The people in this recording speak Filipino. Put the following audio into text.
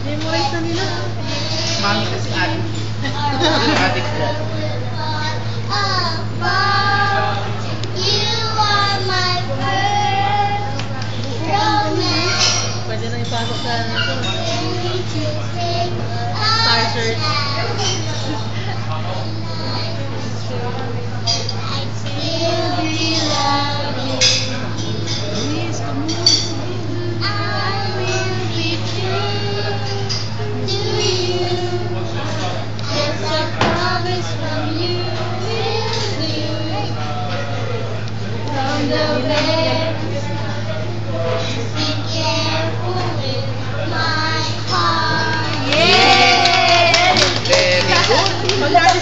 Memorize na nila. Mami kasi addict. Addict ko. Pwede na ipasok sa Star Search. Very good.